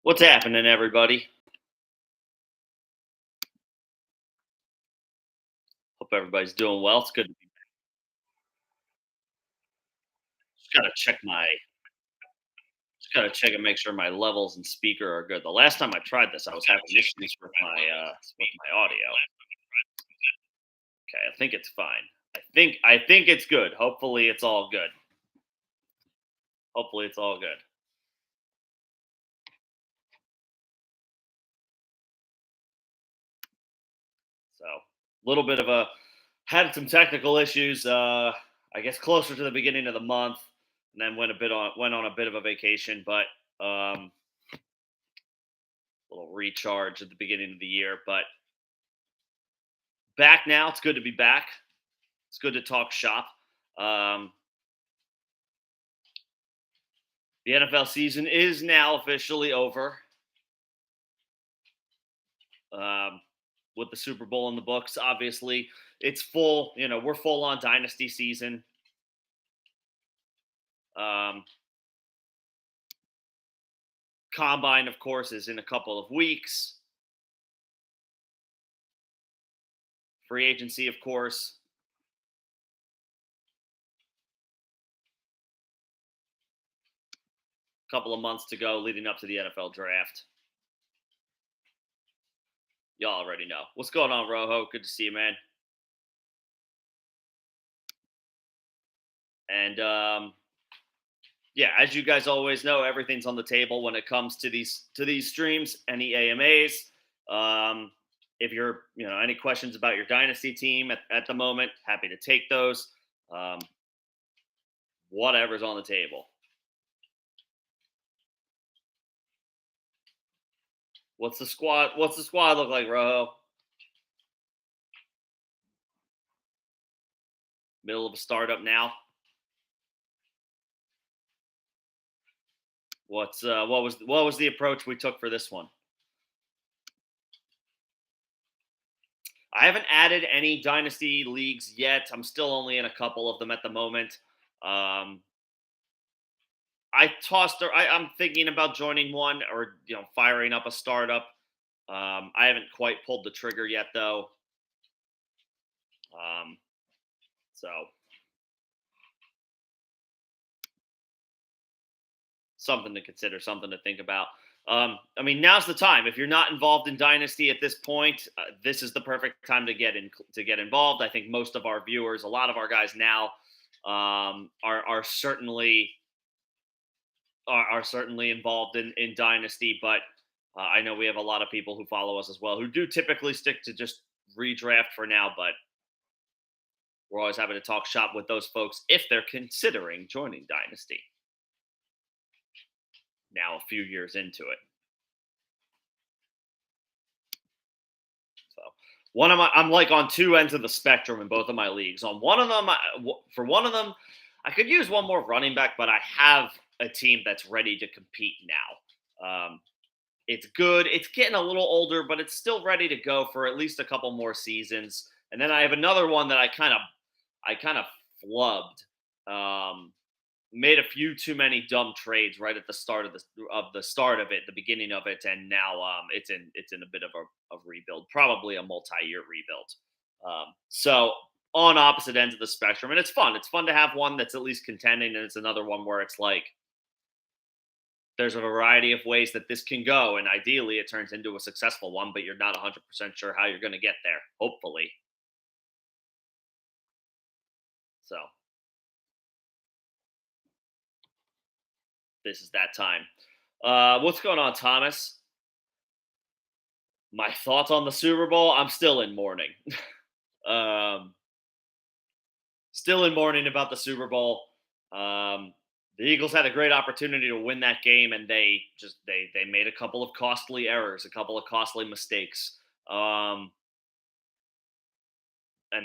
What's happening, everybody? Hope everybody's doing well. It's good to be just gotta check and make sure my levels and speaker are good. The last time I tried this, I was having issues with my audio. Okay, I think it's fine. I think it's good. Hopefully it's all good. Hopefully it's all good. So a little bit of a had some technical issues. I guess closer to the beginning of the month, and then went on a bit of a vacation, but um, little recharge at the beginning of the year. But back now. It's good to be back. It's good to talk shop. Um, the NFL season is now officially over. Um, with the Super Bowl in the books, obviously, it's full. We're full on Dynasty season. Um, Combine, of course, is in a couple of weeks. Free agency, of course. A couple of months to go leading up to the NFL draft. Y'all already know. What's going on, Rojo? Good to see you, man. And yeah, as you guys always know, everything's on the table when it comes to these streams. Any AMAs, if you're any questions about your dynasty team at the moment, happy to take those. Um, Whatever's on the table. What's the squad? What's the squad look like, Rojo? Middle of a startup now. What was the approach we took for this one? I haven't added any dynasty leagues yet. I'm still only in a couple of them at the moment. Um, I'm thinking about joining one or firing up a startup. I haven't quite pulled the trigger yet, though. Um, so something to consider, something to think about. I mean, now's the time. If you're not involved in Dynasty at this point, this is the perfect time to get involved. I think most of our viewers, a lot of our guys now, are certainly certainly involved in Dynasty. But I know we have a lot of people who follow us as well who do typically stick to just redraft for now. But we're always happy to talk shop with those folks if they're considering joining Dynasty. Now, a few years into it. So I'm like on two ends of the spectrum in both of my leagues. On one of them, for one of them, I could use one more running back, but I have a team that's ready to compete now. It's good. It's getting a little older, but it's still ready to go for at least a couple more seasons. And then I have another one that I kind of flubbed. Made a few too many dumb trades right at the start of the beginning of it, and now it's in a bit of a rebuild, probably a multi-year rebuild. So on opposite ends of the spectrum, and it's fun. It's fun to have one that's at least contending, and it's another one where it's like there's a variety of ways that this can go, and ideally it turns into a successful one, but you're not 100% sure how you're going to get there. Hopefully, so. This is that time. What's going on, Thomas? My thoughts on the Super Bowl? I'm still in mourning. um, Still in mourning about the Super Bowl. The Eagles had a great opportunity to win that game, and they made a couple of costly errors, a couple of costly mistakes. And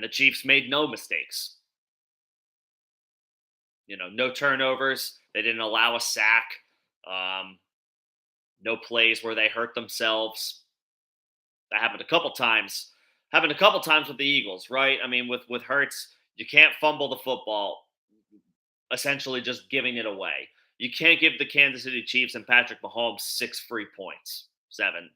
the Chiefs made no mistakes. No turnovers. They didn't allow a sack. No plays where they hurt themselves. That happened a couple times. Happened a couple times with the Eagles, right? I mean, with Hurts, you can't fumble the football, essentially just giving it away. You can't give the Kansas City Chiefs and Patrick Mahomes 6 free points, 7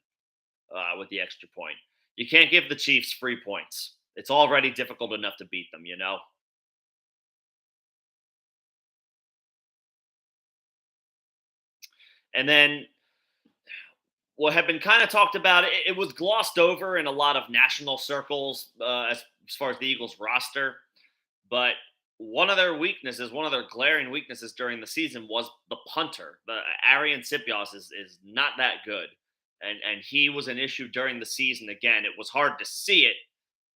with the extra point. You can't give the Chiefs free points. It's already difficult enough to beat them, you know? And then what had been kind of talked about, it was glossed over in a lot of national circles as far as the Eagles roster. But one of their glaring weaknesses during the season was the punter. The Arian Sipios is not that good, and he was an issue during the season. Again, it was hard to see it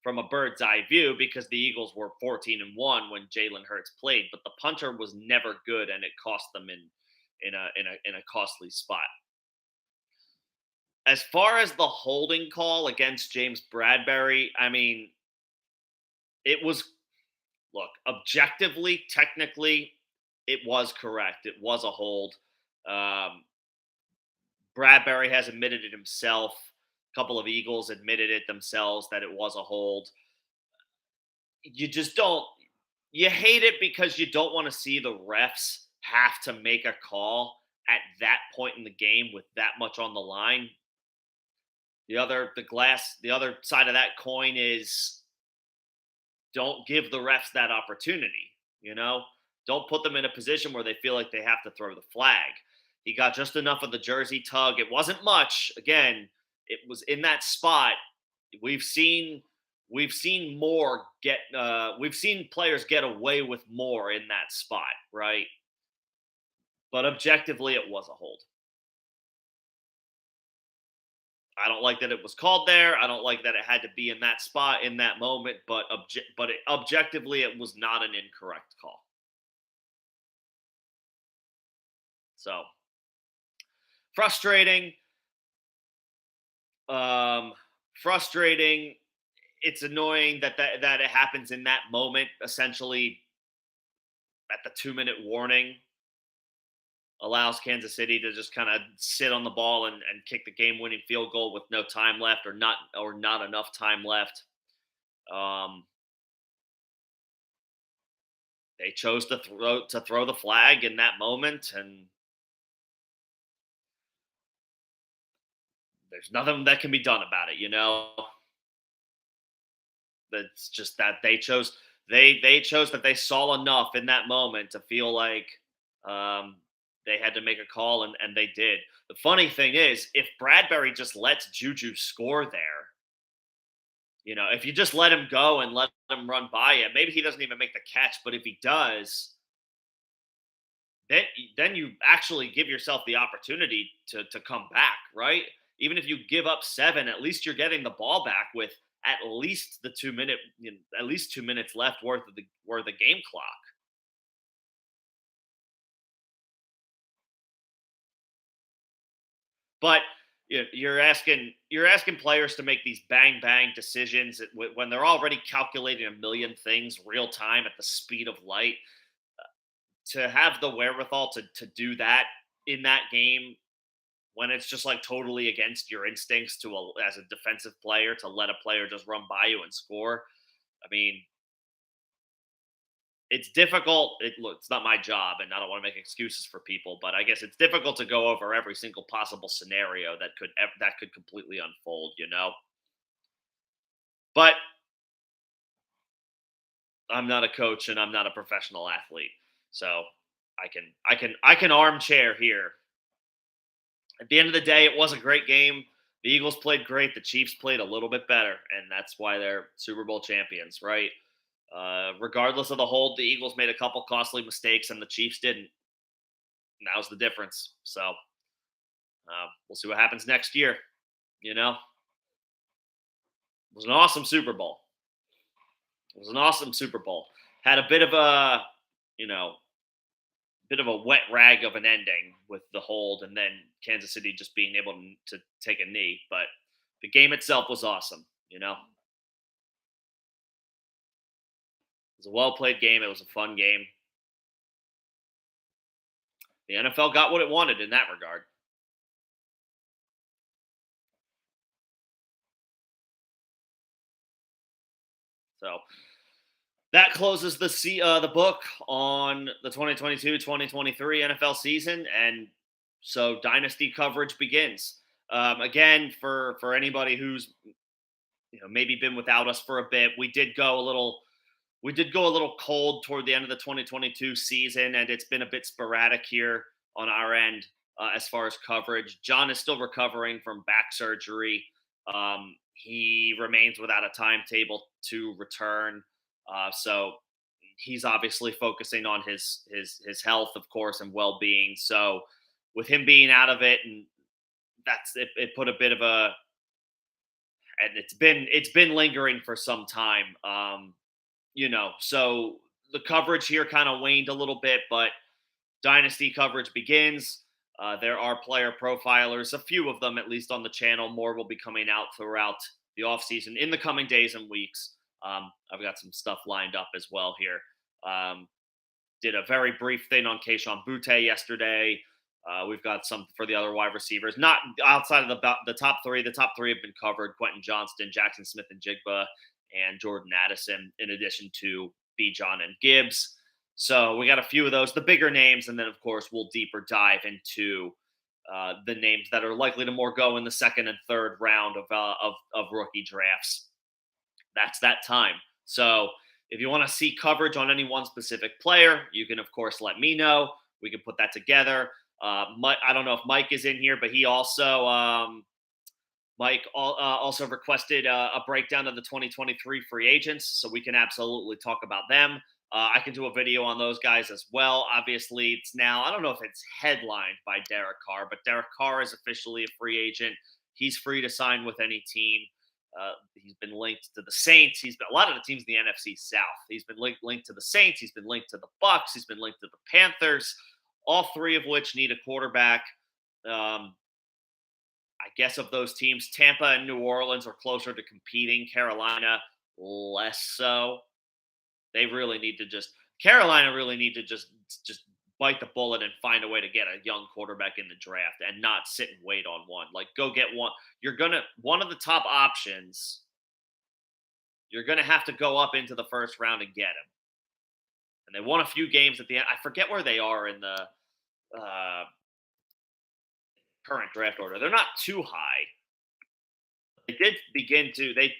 from a bird's eye view because the Eagles were 14-1 when Jalen Hurts played, but the punter was never good, and it cost them in a costly spot. As far as the holding call against James Bradbury, I mean, it was look, objectively, technically, it was correct. It was a hold. Um, Bradbury has admitted it himself. A couple of Eagles admitted it themselves that it was a hold. You just don't. You hate it because you don't want to see the refs have to make a call at that point in the game with that much on the line. The other side of that coin is don't give the refs that opportunity, you know? Don't put them in a position where they feel like they have to throw the flag. He got just enough of the jersey tug. It wasn't much. Again, it was in that spot. We've seen we've seen players get away with more in that spot, right? But objectively it was a hold. I don't like that it was called there. I don't like that it had to be in that spot in that moment, but objectively it was not an incorrect call. So, frustrating. Um frustrating. It's annoying that it happens in that moment, essentially at the 2-minute warning allows Kansas City to just kind of sit on the ball and kick the game winning field goal with no time left or not enough time left. Um, they chose to throw the flag in that moment, and there's nothing that can be done about it. You know, that's just that they chose that they saw enough in that moment to feel like um, they had to make a call, and they did. The funny thing is, if Bradbury just lets Juju score there, you know, if you just let him go and let him run by it, maybe he doesn't even make the catch. But if he does, then you actually give yourself the opportunity to come back, right? Even if you give up 7, at least you're getting the ball back with at least the 2 minute, at least 2 minutes left worth of game clock. But you're asking players to make these bang bang decisions when they're already calculating a million things real time at the speed of light. To have the wherewithal to do that in that game when it's just like totally against your instincts as a defensive player to let a player just run by you and score. I mean, it's difficult. It's not my job, and I don't want to make excuses for people, but I guess it's difficult to go over every single possible scenario that could completely unfold. You know, but I'm not a coach and I'm not a professional athlete, so I can armchair here. At the end of the day, it was a great game. The Eagles played great. The Chiefs played a little bit better, and that's why they're Super Bowl champions, right? Regardless of the hold, the Eagles made a couple costly mistakes, and the Chiefs didn't. And that was the difference. So we'll see what happens next year. You know, it was an awesome Super Bowl. It was an awesome Super Bowl. Had a bit of a, you know, bit of a wet rag of an ending with the hold, and then Kansas City just being able to take a knee. But the game itself was awesome. You know, it was a well played game. It was a fun game. The NFL got what it wanted in that regard. So That closes the book on the 2022-2023 NFL season, and so Dynasty coverage begins. Again, for anybody who's maybe been without us for a bit, we did go a little cold toward the end of the 2022 season, and it's been a bit sporadic here on our end as far as coverage. John is still recovering from back surgery. He remains without a timetable to return, so he's obviously focusing on his health, of course, and well being. So with him being out of it, and that's it, it put a bit of a and it's been lingering for some time. So the coverage here kind of waned a little bit, but Dynasty coverage begins. There are player profilers, a few of them at least on the channel. More will be coming out throughout the offseason in the coming days and weeks. I've got some stuff lined up as well here. Did a very brief thing on Keishon Butte yesterday. We've got some for the other wide receivers, not outside of the top three. The top three have been covered: Quentin Johnston, Jackson Smith and Jigba, and Jordan Addison, in addition to B. John and Gibbs. So we got a few of those, the bigger names, and then of course we'll deeper dive into the names that are likely to more go in the second and third round of rookie drafts. That's that time. So if you want to see coverage on any one specific player, you can of course let me know. We can put that together. I don't know if Mike is in here, but he also also requested a breakdown of the 2023 free agents, so we can absolutely talk about them. I can do a video on those guys as well. Obviously, it's now, I don't know if it's headlined by Derek Carr, but Derek Carr is officially a free agent. He's free to sign with any team. He's been linked to the Saints. He's been a lot of the teams in the NFC South. He's been linked to the Saints. He's been linked to the Bucks. He's been linked to the Panthers. All three of which need a quarterback. I guess of those teams, Tampa and New Orleans are closer to competing. Carolina, less so. They really need to Carolina really need to just bite the bullet and find a way to get a young quarterback in the draft and not sit and wait on one. Like, go get one. One of the top options, you're gonna have to go up into the first round and get him. And they won a few games at the end. I forget where they are in the current draft order. They're not too high. They did begin to they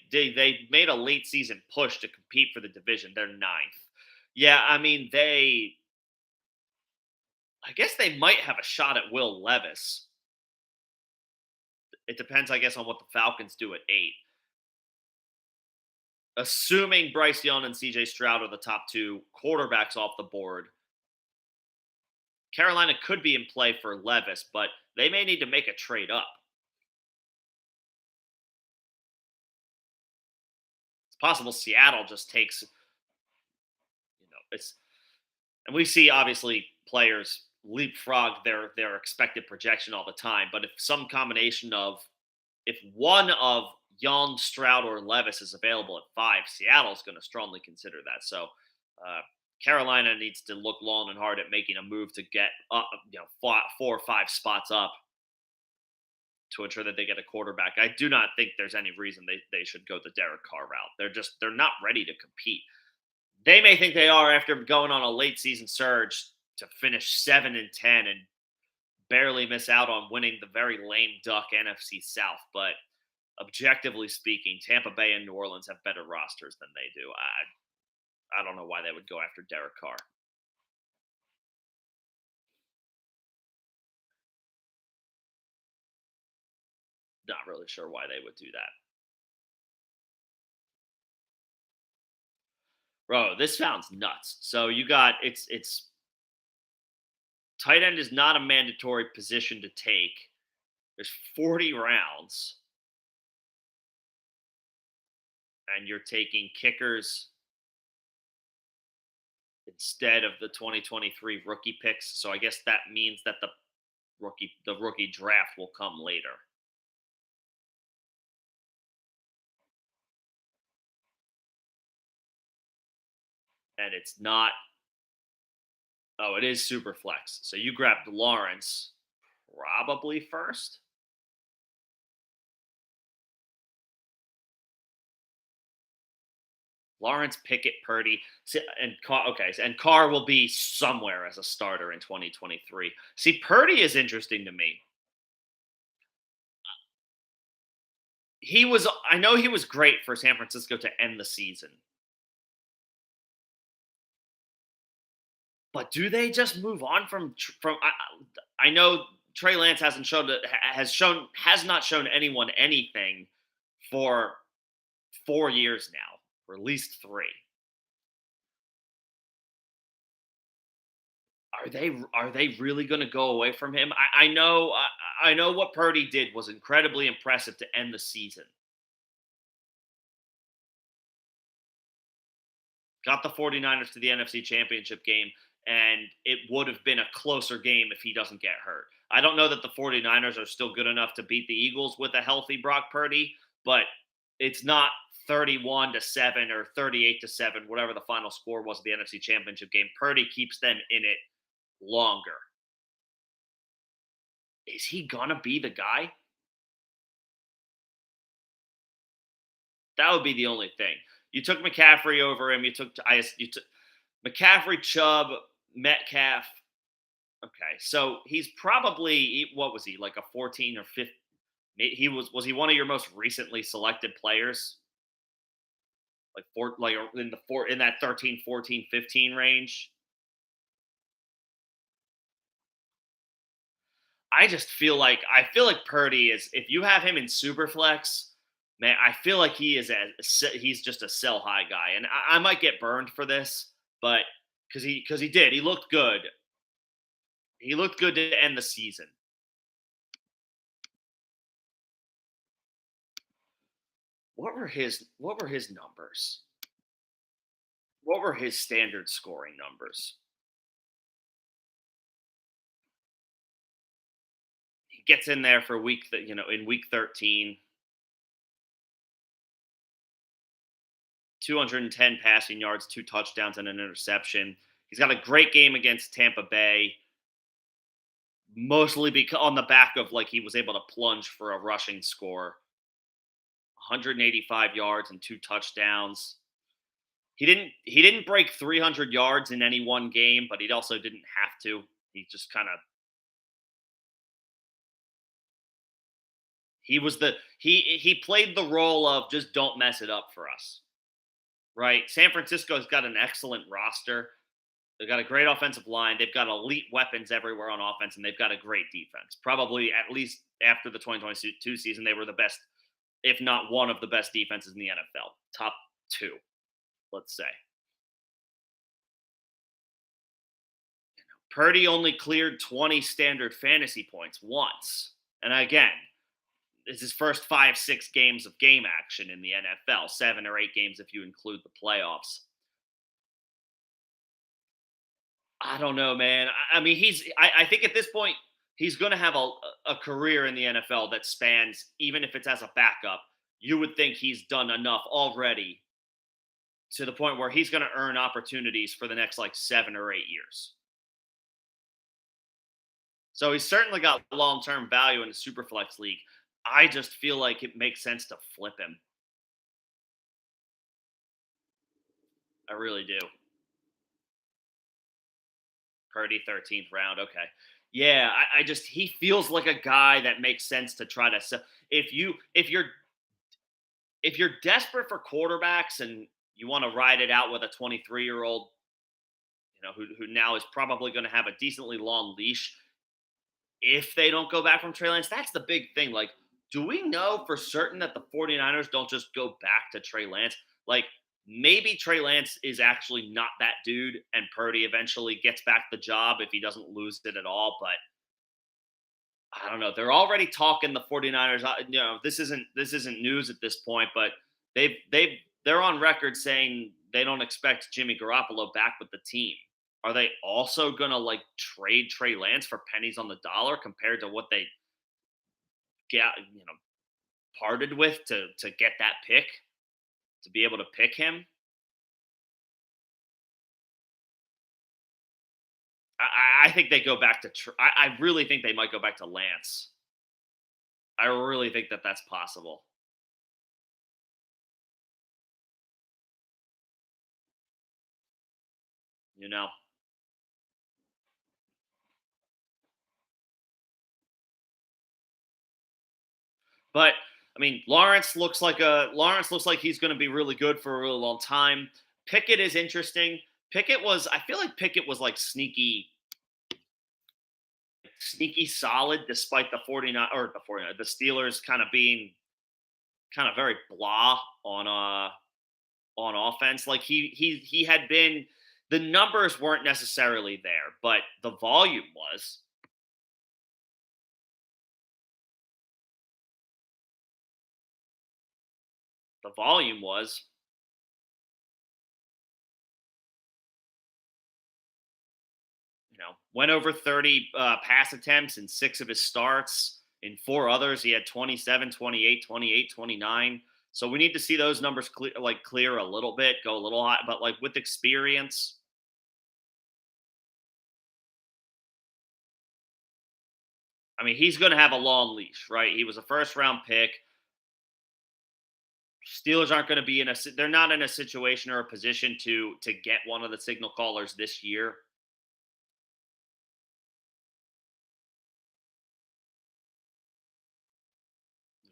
made a late season push to compete for the division. They're ninth. Yeah, I mean I guess they might have a shot at Will Levis. It depends, I guess, on what the Falcons do at 8. Assuming Bryce Young and CJ Stroud are the top two quarterbacks off the board, Carolina could be in play for Levis, but they may need to make a trade up. It's possible Seattle just takes, and we see obviously players leapfrog their expected projection all the time, but if one of Young, Stroud, or Levis is available at 5, Seattle's going to strongly consider that. So Carolina needs to look long and hard at making a move to get up, 4 or 5 spots up to ensure that they get a quarterback. I do not think there's any reason they should go the Derek Carr route. They're not ready to compete. They may think they are after going on a late season surge to finish 7-10 and barely miss out on winning the very lame duck NFC South. But objectively speaking, Tampa Bay and New Orleans have better rosters than they do. I don't know why they would go after Derek Carr. Not really sure why they would do that. Bro, this sounds nuts. So you got it's tight end is not a mandatory position to take. There's 40 rounds. And you're taking kickers instead of the 2023 rookie picks. So I guess that means that the rookie draft will come later. And it's not. Oh, it is super flex. So you grabbed Lawrence probably first. Lawrence, Pickett, Purdy, and Carr. Okay, and Carr will be somewhere as a starter in 2023. See, Purdy is interesting to me. I know he was great for San Francisco to end the season, but do they just move on from? I know Trey Lance has not shown anyone anything for 4 years now, or at least three. Are they really going to go away from him? I know what Purdy did was incredibly impressive to end the season. Got the 49ers to the NFC Championship game, and it would have been a closer game if he doesn't get hurt. I don't know that the 49ers are still good enough to beat the Eagles with a healthy Brock Purdy, but it's not 31-7 or 38-7, whatever the final score was of the NFC Championship game. Purdy keeps them in it longer. Is he gonna be the guy? That would be the only thing. You took McCaffrey over him. You took McCaffrey, Chubb, Metcalf. Okay, so he's probably what was he like a 14 or 15? Was he one of your most recently selected players? Like in that 13, 14, 15 range. I feel like Purdy is, if you have him in Superflex, man, I feel like he's just a sell high guy, and I might get burned for this, but he looked good. He looked good to end the season. What were his numbers? What were his standard scoring numbers? He gets in there for in week 13, 210 passing yards, 2 touchdowns, and an interception. He's got a great game against Tampa Bay, mostly because on the back of like he was able to plunge for a rushing score, 185 yards and 2 touchdowns. He didn't break 300 yards in any one game, but he also didn't have to. He just kind of he played the role of just don't mess it up for us. Right? San Francisco's got an excellent roster. They've got a great offensive line. They've got elite weapons everywhere on offense, and they've got a great defense. Probably at least after the 2022 season, they were the best, if not one of the best defenses in the NFL. Top two, let's say. Purdy only cleared 20 standard fantasy points once. And again, it's his first 5-6 games of game action in the NFL, 7 or 8 games if you include the playoffs. I don't know, man. I mean, I think at this point, he's going to have a career in the NFL that spans, even if it's as a backup. You would think he's done enough already to the point where he's going to earn opportunities for the next like 7 or 8 years. So he's certainly got long term value in the Superflex league. I just feel like it makes sense to flip him. I really do. Purdy, 13th round. Okay. Yeah, I just he feels like a guy that makes sense to try to sell. If you're desperate for quarterbacks and you want to ride it out with a 23-year-old, who now is probably going to have a decently long leash if they don't go back from Trey Lance, that's the big thing. Like, do we know for certain that the 49ers don't just go back to Trey Lance? Like, maybe Trey Lance is actually not that dude, and Purdy eventually gets back the job if he doesn't lose it at all. But I don't know. They're already talking the 49ers. This isn't news at this point, but they're on record saying they don't expect Jimmy Garoppolo back with the team. Are they also gonna like trade Trey Lance for pennies on the dollar compared to what they get, parted with to get that pick, to be able to pick him? I think they go back to. I really think they might go back to Lance. I really think that that's possible. you know. But I mean, Lawrence looks like he's going to be really good for a really long time. Pickett is interesting. I feel like Pickett was like sneaky solid despite the 49 or the 49 the Steelers kind of being kind of very blah on offense. Like he had been the numbers weren't necessarily there, but the volume was. The volume was. Went over 30 pass attempts in 6 of his starts. In 4 others, he had 27, 28, 28, 29. So we need to see those numbers clear a little bit, go a little high, but like with experience, I mean, he's going to have a long leash, right? He was a first round pick. Steelers aren't going to be they're not in a situation or a position to get one of the signal callers this year.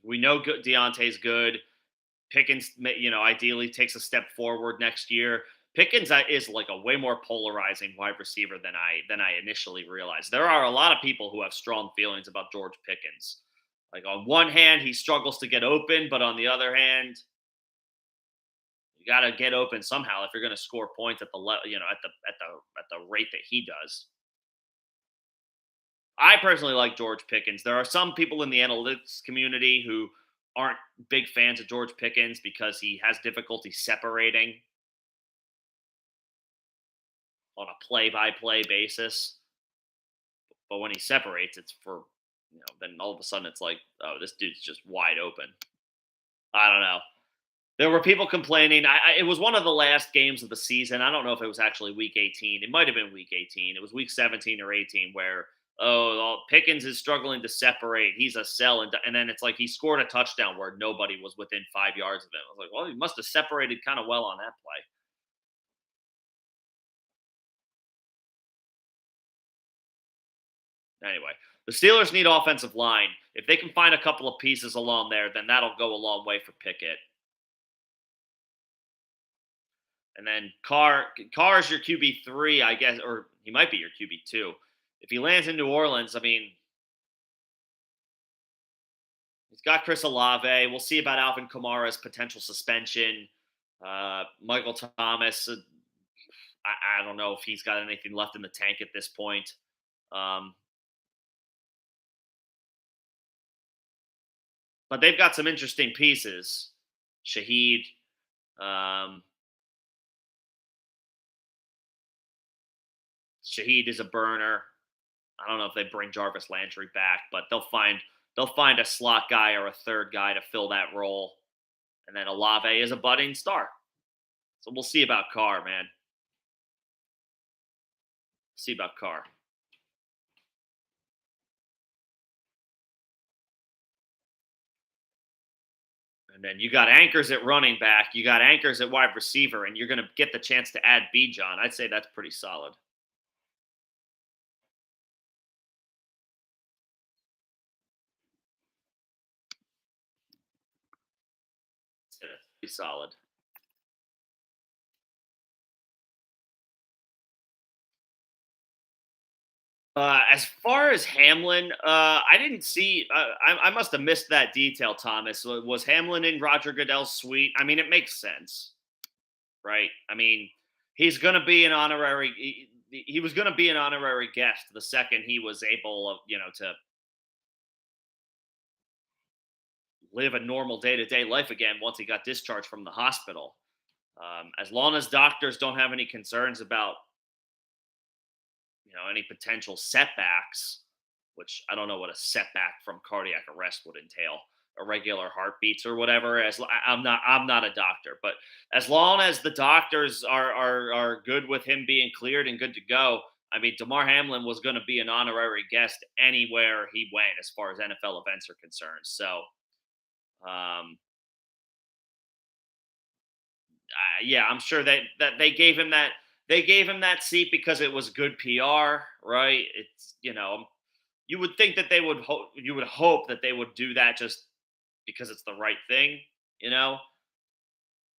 We know Deontay's good. Pickens, ideally takes a step forward next year. Pickens is like a way more polarizing wide receiver than I initially realized. There are a lot of people who have strong feelings about George Pickens. Like on one hand, he struggles to get open, but on the other hand, you got to get open somehow if you're going to score points at the at the rate that he does. I personally like George Pickens. There are some people in the analytics community who aren't big fans of George Pickens because he has difficulty separating on a play-by-play basis. But when he separates, it's for then all of a sudden it's like, oh, this dude's just wide open. I don't know. There were people complaining. It was one of the last games of the season. I don't know if it was actually week 18. It might have been week 18. It was week 17 or 18 where Pickens is struggling to separate. He's a sell, and then it's like he scored a touchdown where nobody was within 5 yards of him. I was like, well, he must have separated kind of well on that play. Anyway, the Steelers need offensive line. If they can find a couple of pieces along there, then that'll go a long way for Pickett. And then Carr is your QB3, I guess, or he might be your QB2. If he lands in New Orleans, I mean, he's got Chris Olave. We'll see about Alvin Kamara's potential suspension. Michael Thomas, I don't know if he's got anything left in the tank at this point. But they've got some interesting pieces. Shaheed, um, Shaheed is a burner. I don't know if they bring Jarvis Landry back, but they'll find a slot guy or a third guy to fill that role. And then Olave is a budding star. So we'll see about Carr, man. See about Carr. And then you got anchors at running back, you got anchors at wide receiver, and you're going to get the chance to add Bijan. I'd say that's pretty solid. Pretty solid. As far as Hamlin, I didn't see. I must have missed that detail. Thomas was Hamlin in Roger Goodell's suite. I mean, it makes sense, right? I mean, he's going to be an honorary. He was going to be an honorary guest the second he was able, to live a normal day to day life again once he got discharged from the hospital. As long as doctors don't have any concerns about any potential setbacks, which I don't know what a setback from cardiac arrest would entail, irregular heartbeats or whatever. I'm not a doctor, but as long as the doctors are good with him being cleared and good to go, I mean, Damar Hamlin was going to be an honorary guest anywhere he went as far as NFL events are concerned. So, yeah, I'm sure that they gave him that they gave him that seat because it was good PR, right? It's you would think that they would you would hope that they would do that just because it's the right thing, you know.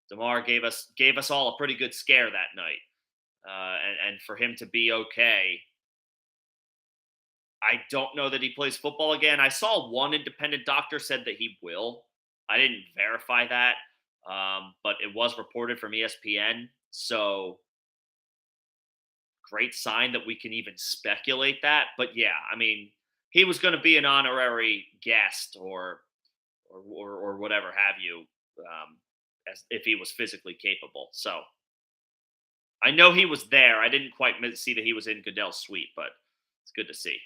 Demar gave us all a pretty good scare that night, and for him to be okay, I don't know that he plays football again. I saw one independent doctor said that he will. I didn't verify that, but it was reported from ESPN. So great sign that we can even speculate that. But yeah, I mean, he was going to be an honorary guest or whatever have you, as if he was physically capable. So I know he was there. I didn't quite see that he was in Goodell's suite, but it's good to see.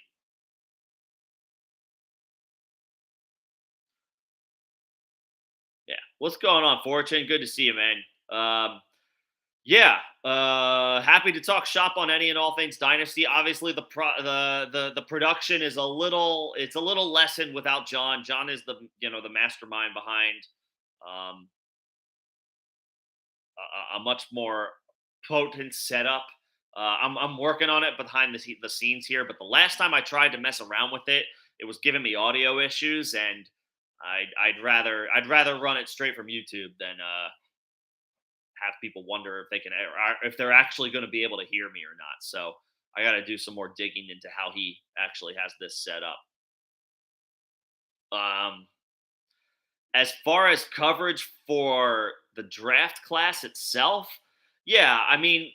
Yeah. What's going on, Fortune? Good to see you, man. Yeah. Happy to talk shop on any and all things Dynasty. Obviously, the production is a little lessened without John. John is the mastermind behind um, a much more potent setup. I'm working on it behind the scenes here, but the last time I tried to mess around with it, it was giving me audio issues, and I'd rather run it straight from YouTube than have people wonder if they can if they're actually going to be able to hear me or not. So I got to do some more digging into how he actually has this set up. Um, as far as coverage for the draft class itself, yeah, I mean,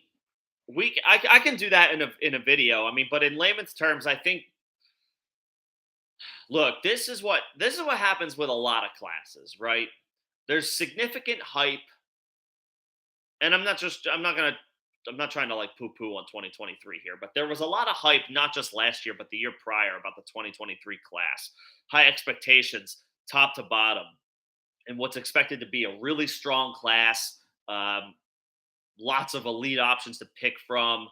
I can do that in a video. I mean, but in layman's terms, I think look, this is what happens with a lot of classes, right? There's significant hype, and I'm not trying to like poo poo on 2023 here, but there was a lot of hype not just last year but the year prior about the 2023 class. High expectations, top to bottom, and what's expected to be a really strong class. Um, Lots of elite options to pick from.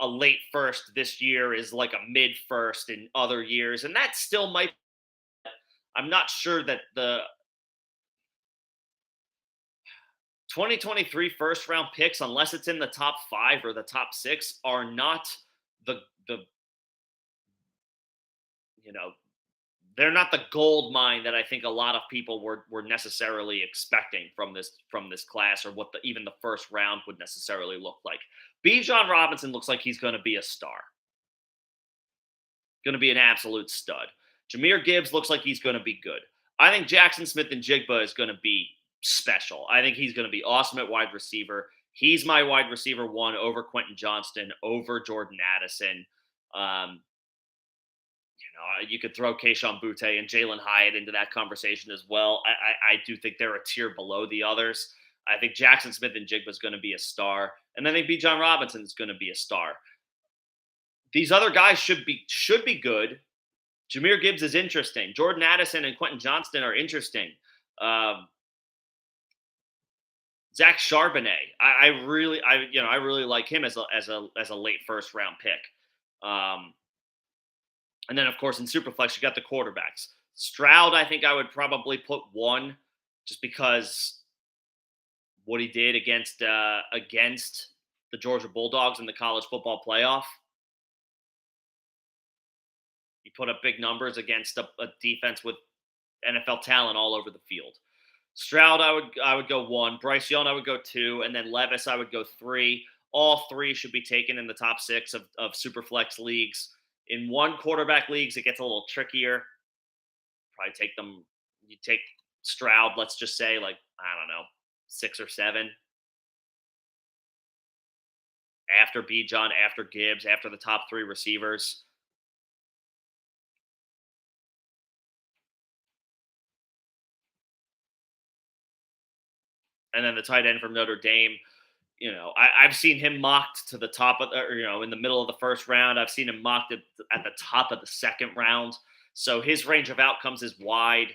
A late first this year is like a mid first in other years, and that still might. I'm not sure that the 2023 first round picks, unless it's in the top 5 or the top 6, are not the you know they're not the gold mine that I think a lot of people were necessarily expecting from this class, or what even the first round would necessarily look like. B. John Robinson looks like he's going to be a star, going to be an absolute stud. Jameer Gibbs looks like he's going to be good. I think Jackson Smith and Jigba is going to be special. I think he's going to be awesome at wide receiver. He's my wide receiver one over Quentin Johnston, over Jordan Addison. Um, you could throw Keishon Butte and Jalen Hyatt into that conversation as well. I do think they're a tier below the others. I think Jackson Smith and Jigba is going to be a star, and I think B. John Robinson is going to be a star. These other guys should be good. Jameer Gibbs is interesting. Jordan Addison and Quentin Johnston are interesting. Um, Zach Charbonnet, I really like him as a late first round pick. Um, and then of course in Superflex you got the quarterbacks. Stroud, I think I would probably put one, just because what he did against the Georgia Bulldogs in the college football playoff. He put up big numbers against a defense with NFL talent all over the field. Stroud, I would go one. Bryce Young, I would go two, and then Levis, I would go three. All three should be taken in the top 6 of Superflex leagues. In one quarterback leagues, it gets a little trickier. Probably take them. You take Stroud, let's just say, like, I don't know, 6 or 7 after B. John, after Gibbs, after the top 3 receivers. And then the tight end from Notre Dame. I've seen him mocked to the top of, in the middle of the first round. I've seen him mocked at the top of the second round. So his range of outcomes is wide.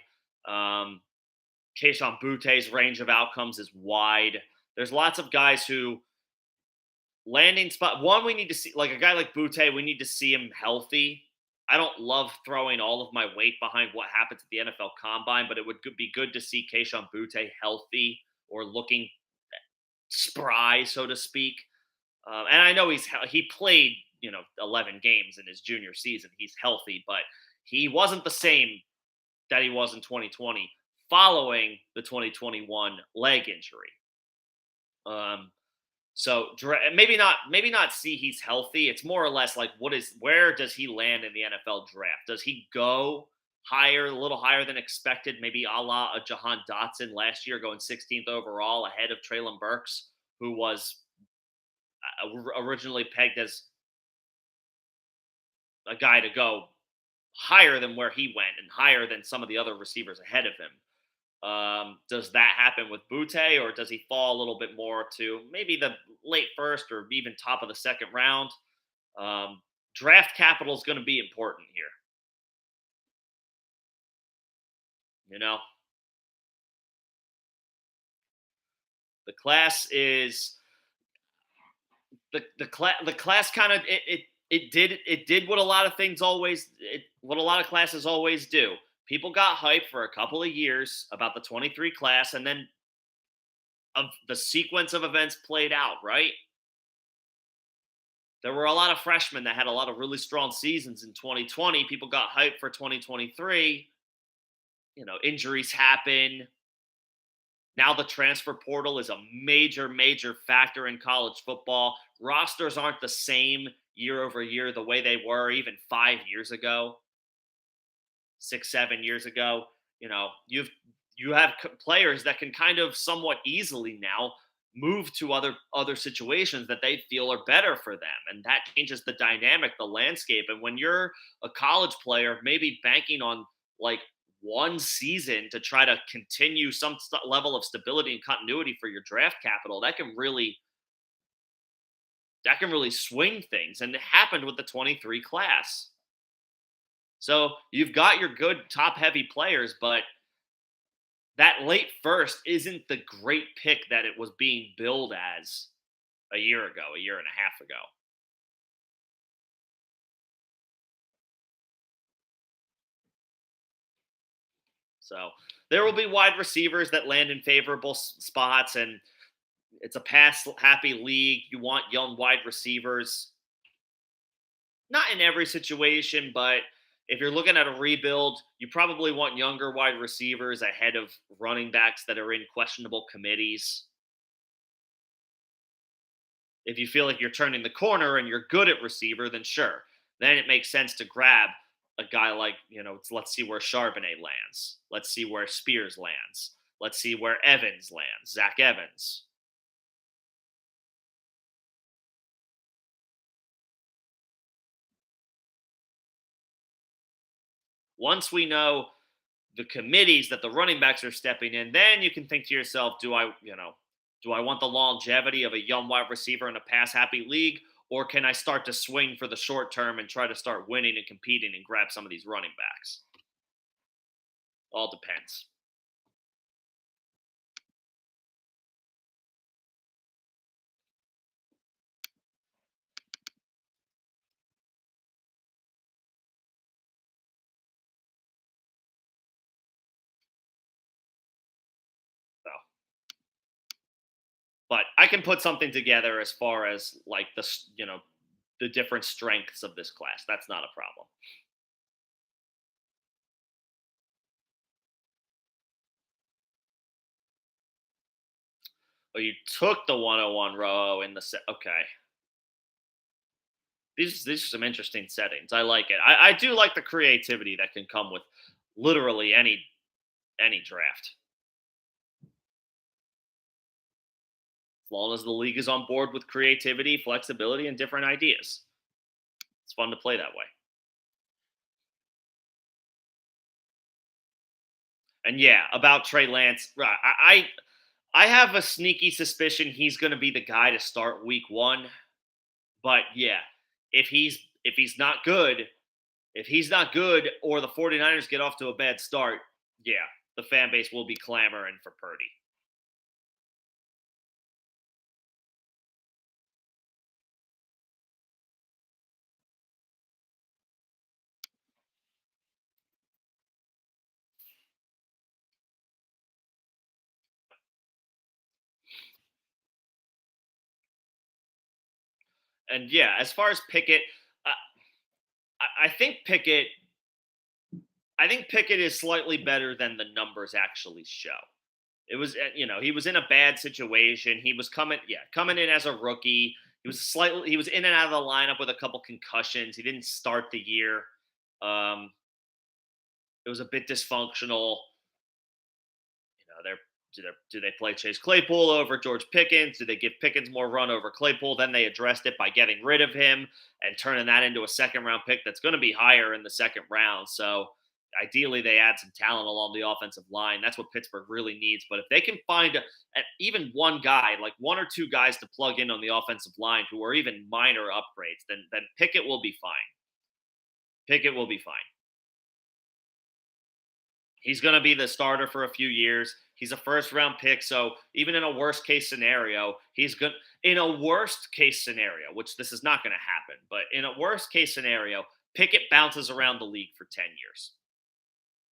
Keishon Butte's range of outcomes is wide. There's lots of guys who landing spot. One, we need to see, like a guy like Butte, we need to see him healthy. I don't love throwing all of my weight behind what happens at the NFL Combine, but it would be good to see Keishon Butte healthy or looking spry, so to speak. And I know he played 11 games in his junior season. He's healthy, but he wasn't the same that he was in 2020 following the 2021 leg injury. Um, maybe not see he's healthy. It's more or less like where does he land in the NFL draft? Does he go higher, a little higher than expected? Maybe a la a Jahan Dotson last year, going 16th overall ahead of Traylon Burks, who was originally pegged as a guy to go higher than where he went and higher than some of the other receivers ahead of him. Does that happen with Butte, or does he fall a little bit more to maybe the late first or even top of the second round? Draft capital is going to be important here. You know, the class is the class kind of it did what a lot of things what a lot of classes always do. People got hyped for a couple of years about the 23 class, and then of the sequence of events played out, right? There were a lot of freshmen that had a lot of really strong seasons in 2020. People got hyped for 2023. Injuries happen. Now the transfer portal is a major, major factor in college football. Rosters aren't the same year over year the way they were even 5 years ago, 6, 7 years ago. You have players that can kind of somewhat easily now move to other situations that they feel are better for them, and that changes the dynamic, the landscape. And when you're a college player maybe banking on like one season to try to continue some level of stability and continuity for your draft capital, that can really swing things, and it happened with the 23 class. So you've got your good top heavy players, but that late first isn't the great pick that it was being billed as a year ago, a year and a half ago. So there will be wide receivers that land in favorable spots, and it's a pass happy league. You want young wide receivers, not in every situation, but if you're looking at a rebuild, you probably want younger wide receivers ahead of running backs that are in questionable committees. If you feel like you're turning the corner and you're good at receiver, then sure. Then it makes sense to grab a guy like, let's see where Charbonnet lands. Let's see where Spears lands. Let's see where Evans lands, Zach Evans. Once we know the committees that the running backs are stepping in, then you can think to yourself, do I want the longevity of a young wide receiver in a pass happy league? Or can I start to swing for the short term and try to start winning and competing and grab some of these running backs? All depends. So, but I can put something together as far as like the different strengths of this class. That's not a problem. Oh, you took the 101 row in the set. Okay. These are some interesting settings. I like it. I do like the creativity that can come with literally any draft. As long as the league is on board with creativity, flexibility, and different ideas. It's fun to play that way. And yeah, about Trey Lance, right, I have a sneaky suspicion he's going to be the guy to start week 1. But yeah, if he's not good, if he's not good or the 49ers get off to a bad start, yeah, the fan base will be clamoring for Purdy. And yeah, as far as Pickett, uh, I think Pickett. I think Pickett is slightly better than the numbers actually show. It was, he was in a bad situation. He was coming in as a rookie. He was in and out of the lineup with a couple concussions. He didn't start the year. Um, it was a bit dysfunctional. Do they play Chase Claypool over George Pickens? Do they give Pickens more run over Claypool? Then they addressed it by getting rid of him and turning that into a second round pick that's going to be higher in the second round. So ideally, they add some talent along the offensive line. That's what Pittsburgh really needs. But if they can find even one guy, like one or two guys to plug in on the offensive line who are even minor upgrades, then Pickett will be fine. Pickett will be fine. He's going to be the starter for a few years. He's a first round pick. So even in a worst case scenario, he's good. In a worst case scenario, which this is not going to happen, but in a worst case scenario, Pickett bounces around the league for 10 years,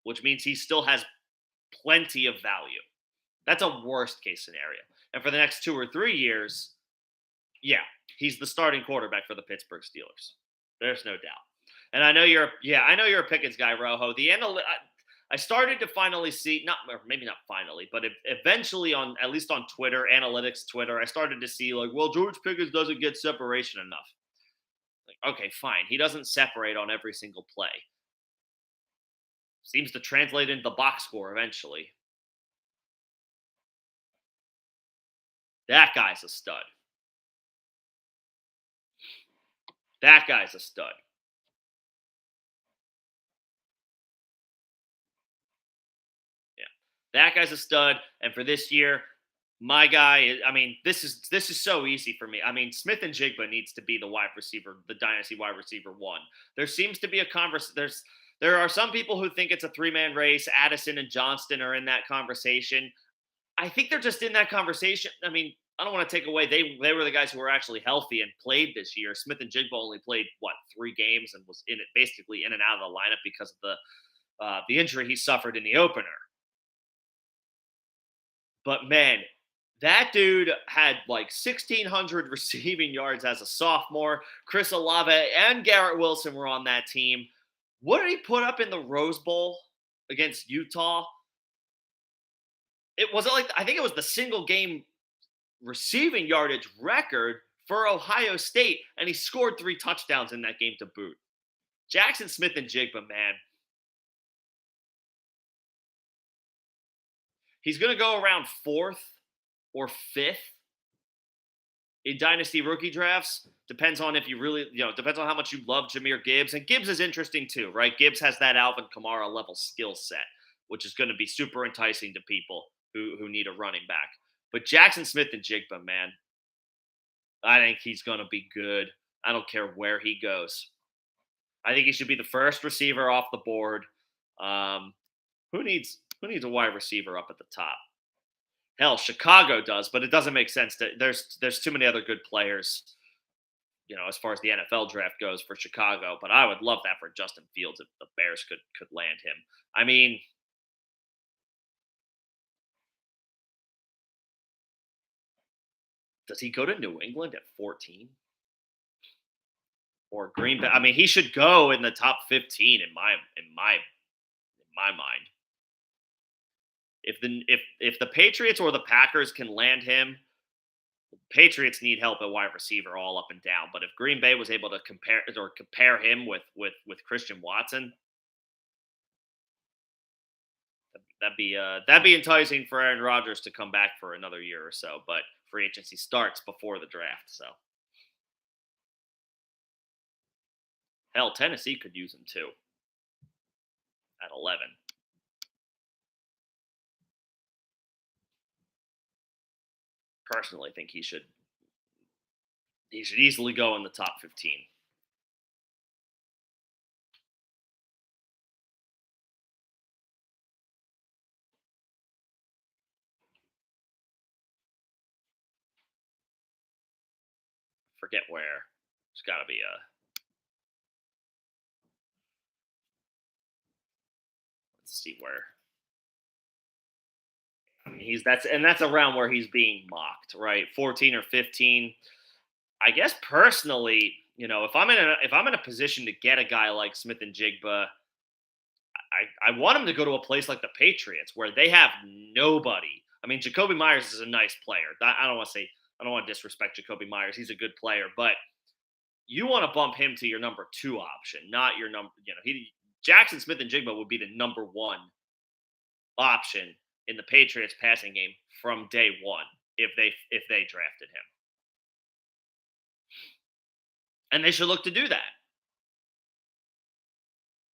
which means he still has plenty of value. That's a worst case scenario. And for the next 2 or 3 years, yeah, he's the starting quarterback for the Pittsburgh Steelers. There's no doubt. And I know you're a Pickens guy, Rojo. I started to finally see, maybe not finally, but eventually at least on Twitter, analytics Twitter, I started to see like, well, George Pickens doesn't get separation enough. Like, okay, fine. He doesn't separate on every single play. Seems to translate into the box score eventually. That guy's a stud. That guy's a stud. Yeah. That guy's a stud. And for this year, my guy, this is so easy for me. I mean, Smith and Jigba needs to be the wide receiver, the dynasty wide receiver one. There seems to be a there are some people who think it's a three-man race. Addison and Johnston are in that conversation. I think they're just in that conversation. I mean, I don't want to take away they were the guys who were actually healthy and played this year. Smith and Jigba only played 3 games and was in it basically in and out of the lineup because of the injury he suffered in the opener. But man, that dude had like 1,600 receiving yards as a sophomore. Chris Olave and Garrett Wilson were on that team. What did he put up in the Rose Bowl against Utah? It wasn't like I think it was the single game receiving yardage record for Ohio State, and he scored 3 touchdowns in that game to boot. Jackson Smith and Jigba, man. He's going to go around 4th or 5th in dynasty rookie drafts. Depends on if you really, depends on how much you love Jahmyr Gibbs. And Gibbs is interesting too, right? Gibbs has that Alvin Kamara level skill set, which is going to be super enticing to people who need a running back. But Jackson Smith and Jigba, man, I think he's going to be good. I don't care where he goes. I think he should be the first receiver off the board. Who needs a wide receiver up at the top? Hell, Chicago does, but it doesn't make sense. There's too many other good players, as far as the NFL draft goes for Chicago. But I would love that for Justin Fields if the Bears could land him. I mean, does he go to New England at 14? Or Green Bay? I mean, he should go in the top 15 in my mind. If the Patriots or the Packers can land him, Patriots need help at wide receiver all up and down. But if Green Bay was able to compare him with Christian Watson, that'd be enticing for Aaron Rodgers to come back for another year or so. But free agency starts before the draft, so hell, Tennessee could use him too at 11. Personally, think he should easily go in the top 15. Forget where. There's got to be a. Let's see where. I mean, that's around where he's being mocked, right? 14 or 15. I guess personally, if I'm in a position to get a guy like Smith and Jigba, I want him to go to a place like the Patriots where they have nobody. I mean, Jacoby Myers is a nice player. I don't want to disrespect Jacoby Myers. He's a good player, but you want to bump him to your number two option, not your number. Jackson Smith and Jigba would be the number one option in the Patriots passing game from day one if they drafted him, and they should look to do that.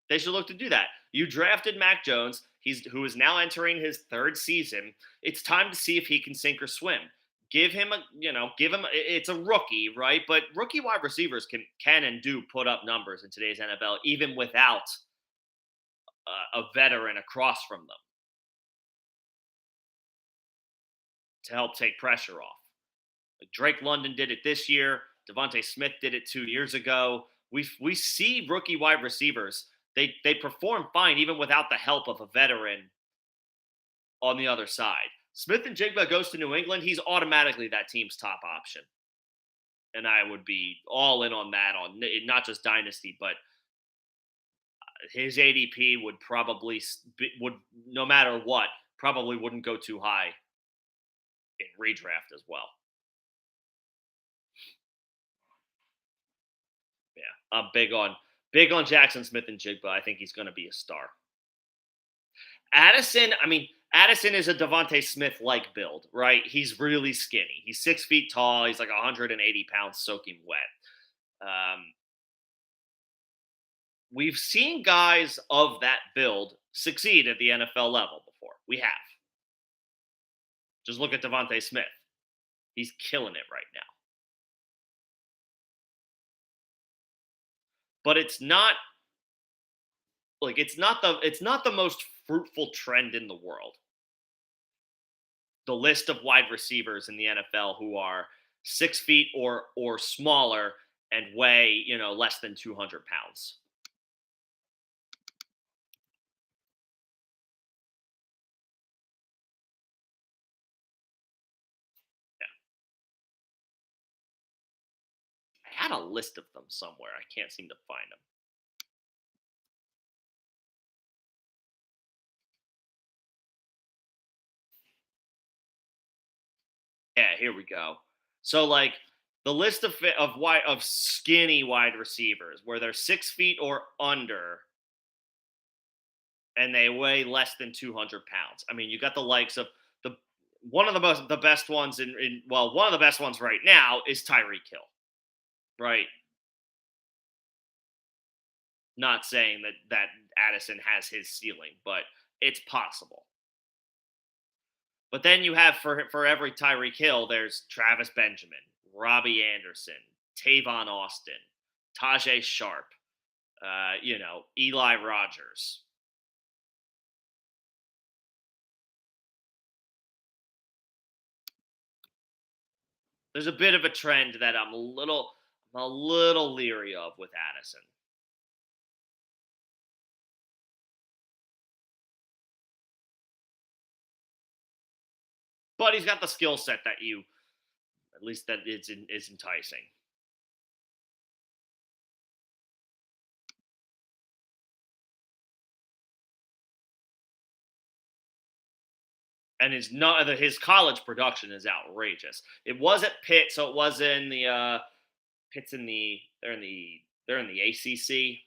They should look to do that. You drafted Mac Jones, who is now entering his third season. It's time to see if he can sink or swim. Give him. It's a rookie, right? But rookie wide receivers can and do put up numbers in today's NFL, even without a veteran across from them to help take pressure off. Like Drake London did it this year. Devontae Smith did it 2 years ago. We see rookie wide receivers. They perform fine even without the help of a veteran on the other side. Smith and Jigba goes to New England. He's automatically that team's top option, and I would be all in on that on not just Dynasty, but his ADP would probably would no matter what probably wouldn't go too high in redraft as well. Yeah, I'm big on Jackson Smith and Jigba. I think he's going to be a star. Addison is a Devontae Smith like build, right? He's really skinny. He's 6 feet tall. He's like 180 pounds soaking wet. Um, we've seen guys of that build succeed at the NFL level before. We have. Just look at Devontae Smith. He's killing it right now. But it's not the most fruitful trend in the world. The list of wide receivers in the NFL who are 6 feet or smaller and weigh less than 200 pounds. Yeah. I had a list of them somewhere. I can't seem to find them. Yeah, here we go. So like the list of skinny wide receivers where they're 6 feet or under and they weigh less than 200 pounds. I mean, you got the likes of the one of the best ones one of the best ones right now is Tyreek Hill, right? Not saying that Addison has his ceiling, but it's possible. But then you have for every Tyreek Hill, there's Travis Benjamin, Robbie Anderson, Tavon Austin, Tajay Sharp, Eli Rogers. There's a bit of a trend that I'm a little leery of with Addison. But he's got the skill set that at least that is enticing. And his college production is outrageous. It was at Pitt, so it was in the Pitt's in the they're in the ACC.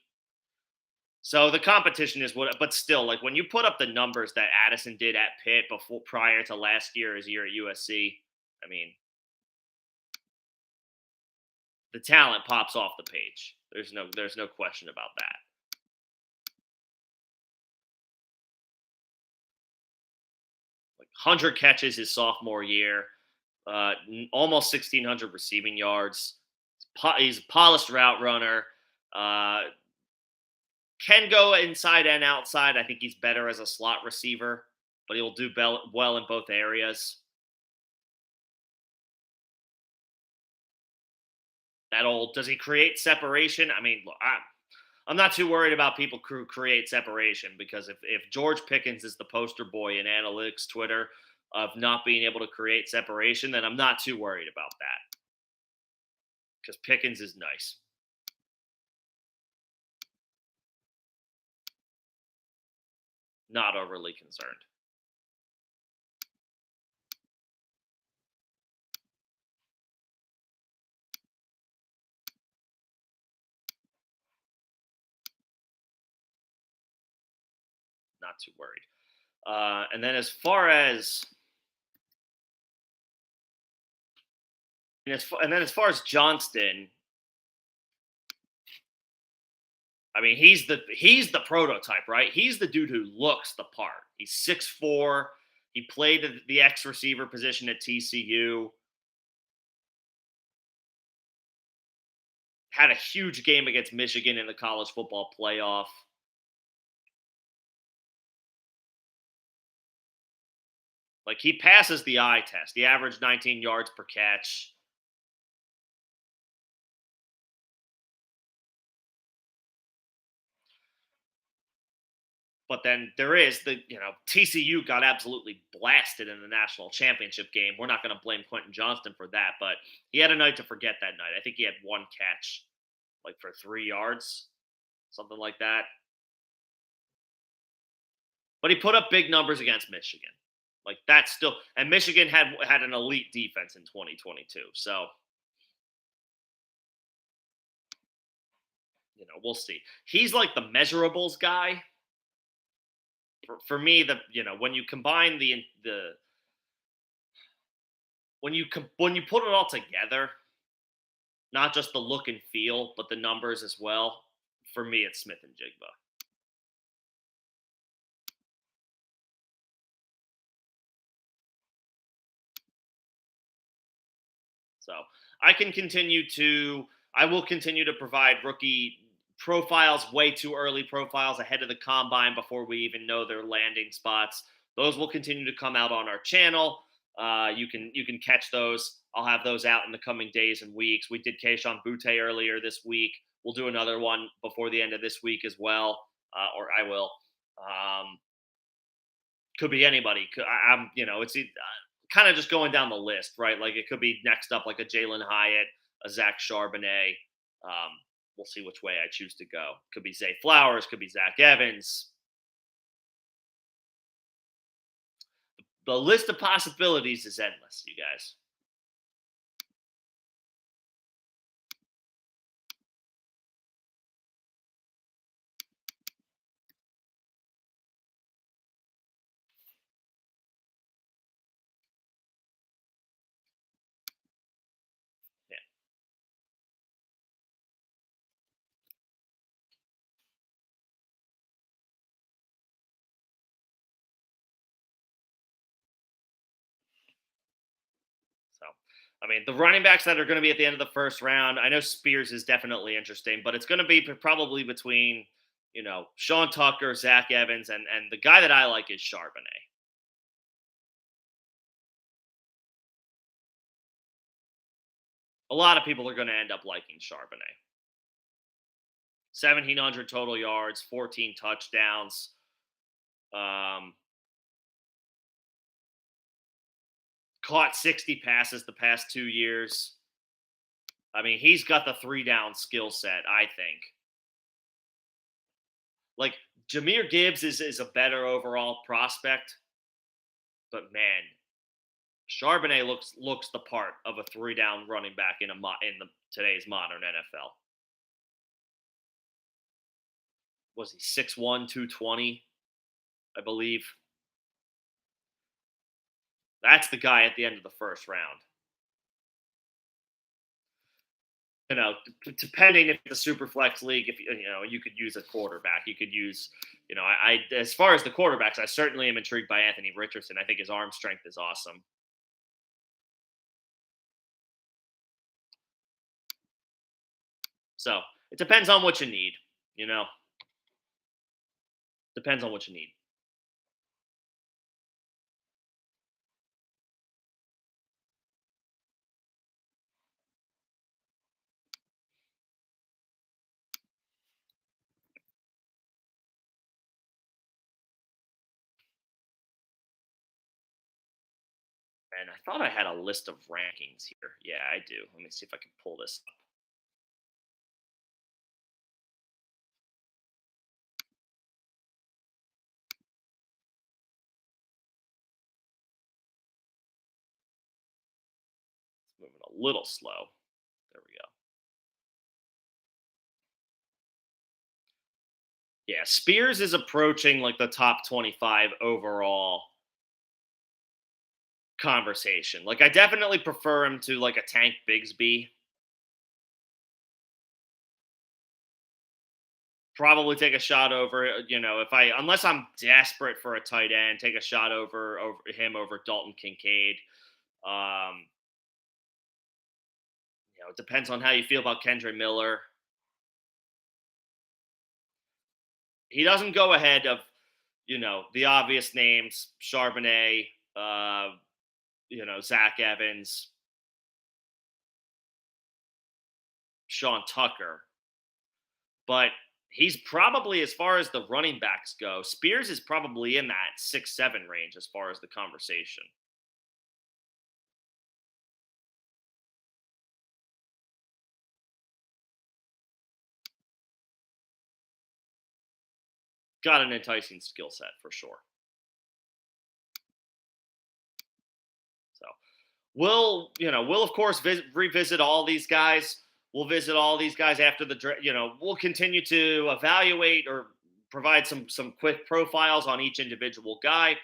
So the competition is but still, like when you put up the numbers that Addison did at Pitt before prior to last year, his year at USC, I mean, the talent pops off the page. There's no question about that. 100 catches his sophomore year, almost 1,600 receiving yards. He's a polished route runner. Uh, can go inside and outside. I think he's better as a slot receiver, but he'll do well in both areas. Does he create separation? I mean, look, I'm not too worried about people who create separation because if George Pickens is the poster boy in analytics Twitter of not being able to create separation, then I'm not too worried about that. because Pickens is nice. Not overly concerned. Not too worried. And then as far as Johnston, I mean, he's the prototype, right? He's the dude who looks the part. He's 6'4". He played the X receiver position at TCU. Had a huge game against Michigan in the college football playoff. Like, he passes the eye test. He averaged 19 yards per catch. But then there is TCU got absolutely blasted in the national championship game. We're not going to blame Quentin Johnston for that, but he had a night to forget that night. I think he had one catch, like for 3 yards, something like that. But he put up big numbers against Michigan. Like, that's still, and Michigan had an elite defense in 2022. So, we'll see. He's like the measurables guy. For me, when you combine the when you put it all together, not just the look and feel, but the numbers as well. For me, it's Smith and Jigba. So I will continue to provide rookie profiles, way too early profiles ahead of the combine before we even know their landing spots. Those will continue to come out on our channel. You can catch those. I'll have those out in the coming days and weeks. We did Keishon Butte earlier this week. We'll do another one before the end of this week as well, or I will. Could be anybody. It's kind of just going down the list, right? Like, it could be next up, like a Jalen Hyatt, a Zach Charbonnet. Um, we'll see which way I choose to go. Could be Zay Flowers, could be Zach Evans. The list of possibilities is endless, you guys. Yeah. So, I mean, the running backs that are going to be at the end of the first round, I know Spears is definitely interesting, but it's going to be probably between, Sean Tucker, Zach Evans, and the guy that I like is Charbonnet. A lot of people are going to end up liking Charbonnet. 1,700 total yards, 14 touchdowns. Um, Caught 60 passes the past 2 years. I mean, he's got the 3-down skill set, I think. Like, Jahmyr Gibbs is a better overall prospect, but man, Charbonnet looks the part of a 3-down running back in today's modern NFL. Was he 6'1", 220, I believe? That's the guy at the end of the first round. Depending if it's a super flex league, if you could use a quarterback, you could use, as far as the quarterbacks, I certainly am intrigued by Anthony Richardson. I think his arm strength is awesome. So it depends on what you need, depends on what you need. And I thought I had a list of rankings here. Yeah, I do. Let me see if I can pull this up. Moving a little slow. There we go. Yeah, Spears is approaching like the top 25 overall conversation. Like, I definitely prefer him to like a Tank Bigsby. Probably take a shot over, if I unless I'm desperate for a tight end, take a shot over him over Dalton Kincaid. Um, it depends on how you feel about Kendra Miller. He doesn't go ahead of, the obvious names, Charbonnet, Zach Evans, Sean Tucker. But he's probably, as far as the running backs go, Spears is probably in that 6-7 range as far as the conversation. Got an enticing skill set for sure. So we'll of course revisit all these guys. We'll visit all these guys after the draft. We'll continue to evaluate or provide some quick profiles on each individual guy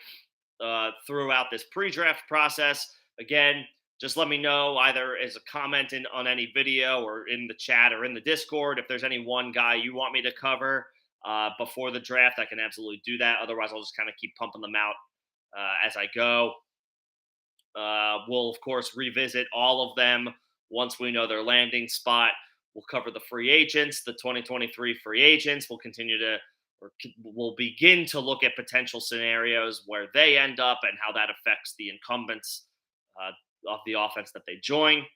throughout this pre-draft process. Again, just let me know either as a comment on any video or in the chat or in the Discord if there's any one guy you want me to cover before the draft. I can absolutely do that. Otherwise, I'll just kind of keep pumping them out as I go. We'll, of course, revisit all of them once we know their landing spot. We'll cover the free agents, the 2023 free agents. We'll begin to look at potential scenarios where they end up and how that affects the incumbents of the offense that they join.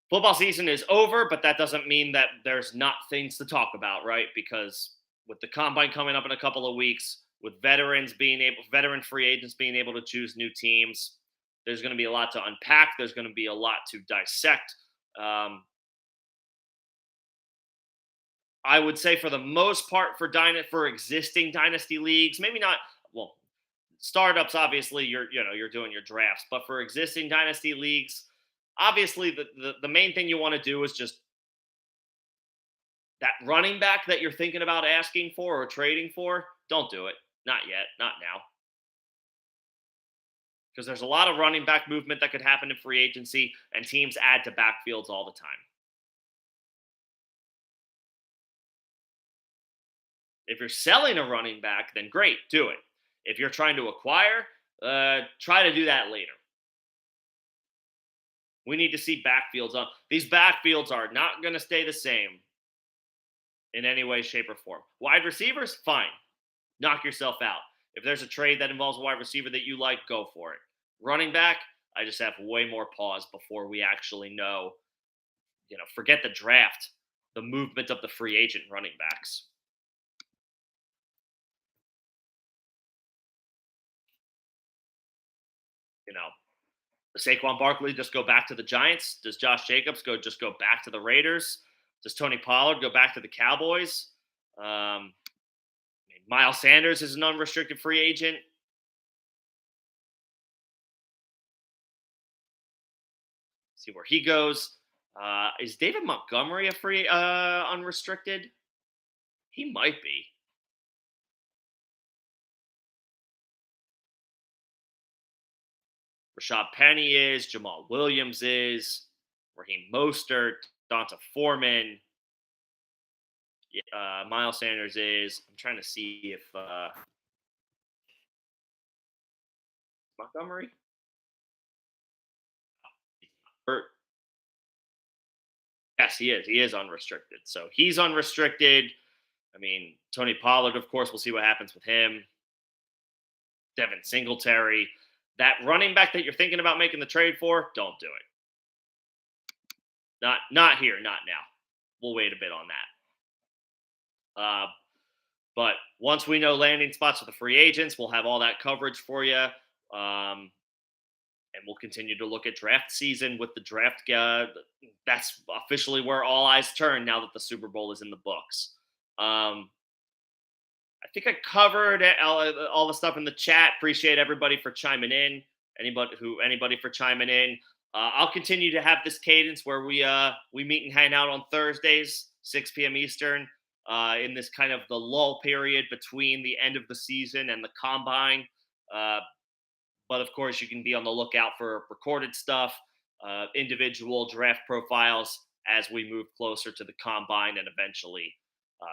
Football season is over, but that doesn't mean that there's not things to talk about, right? Because with the combine coming up in a couple of weeks, with veteran free agents being able to choose new teams, there's going to be a lot to unpack. There's going to be a lot to dissect. I would say for the most part for existing dynasty leagues, maybe not. Well, startups obviously you're doing your drafts, but for existing dynasty leagues, obviously the main thing you want to do is just that running back that you're thinking about asking for or trading for. Don't do it. Not yet. Not now. Because there's a lot of running back movement that could happen in free agency, and teams add to backfields all the time. If you're selling a running back, then great, do it. If you're trying to acquire, try to do that later. We need to see backfields on. These backfields are not going to stay the same in any way, shape, or form. Wide receivers, fine. Knock yourself out. If there's a trade that involves a wide receiver that you like, go for it. Running back, I just have way more pause before we actually know, forget the draft, the movement of the free agent running backs. Does Saquon Barkley just go back to the Giants? Does Josh Jacobs just go back to the Raiders? Does Tony Pollard go back to the Cowboys? Miles Sanders is an unrestricted free agent. See where he goes. Is David Montgomery a free unrestricted? He might be. Rashad Penny is. Jamal Williams is. Raheem Mostert. Donta Foreman. Miles Sanders is. I'm trying to see if Montgomery. Yes, he is. He is unrestricted. So he's unrestricted. I mean, Tony Pollard, of course, we'll see what happens with him. Devin Singletary. That running back that you're thinking about making the trade for, don't do it. Not here, not now. We'll wait a bit on that. But once we know landing spots with the free agents, we'll have all that coverage for you. And we'll continue to look at draft season with the draft. That's officially where all eyes turn now that the Super Bowl is in the books. I think I covered all the stuff in the chat. Appreciate everybody for chiming in. Anybody for chiming in. I'll continue to have this cadence where we meet and hang out on Thursdays, 6 p.m. Eastern, in this kind of the lull period between the end of the season and the combine. Uh, but of course, you can be on the lookout for recorded stuff, individual draft profiles as we move closer to the combine and eventually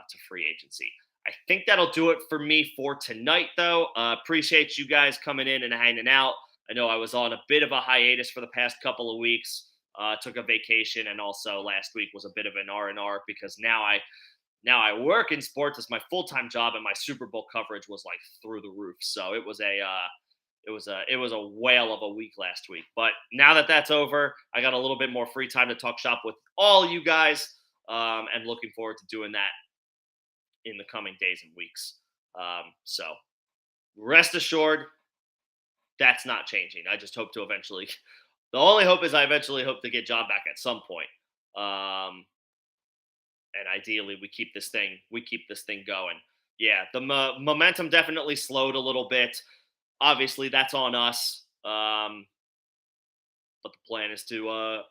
to free agency. I think that'll do it for me for tonight, though. Appreciate you guys coming in and hanging out. I know I was on a bit of a hiatus for the past couple of weeks. Took a vacation, and also last week was a bit of an R&R because now I work in sports as my full time job, and my Super Bowl coverage was like through the roof. So it was a whale of a week last week. But now that that's over, I got a little bit more free time to talk shop with all you guys, and looking forward to doing that in the coming days and weeks. So rest assured, that's not changing. I just hope to eventually. The only hope is I eventually hope to get John back at some point. And ideally, we keep this thing going. Yeah, the momentum definitely slowed a little bit. Obviously, that's on us. But the plan is to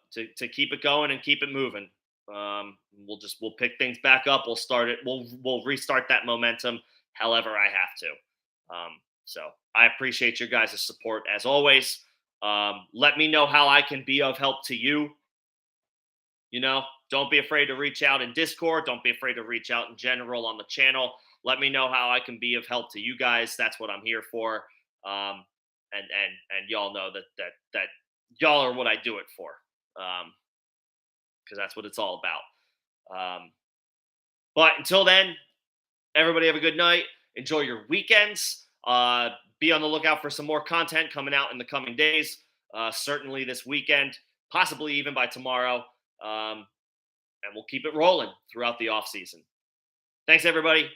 keep it going and keep it moving. We'll pick things back up. We'll start it. We'll restart that momentum. However, I have to. So I appreciate your guys' support as always. Let me know how I can be of help to you. Don't be afraid to reach out in Discord. Don't be afraid to reach out in general on the channel. Let me know how I can be of help to you guys. That's what I'm here for. And y'all know that y'all are what I do it for. Because that's what it's all about. But until then, everybody have a good night. Enjoy your weekends. Be on the lookout for some more content coming out in the coming days. Certainly this weekend, possibly even by tomorrow. And we'll keep it rolling throughout the offseason. Thanks, everybody.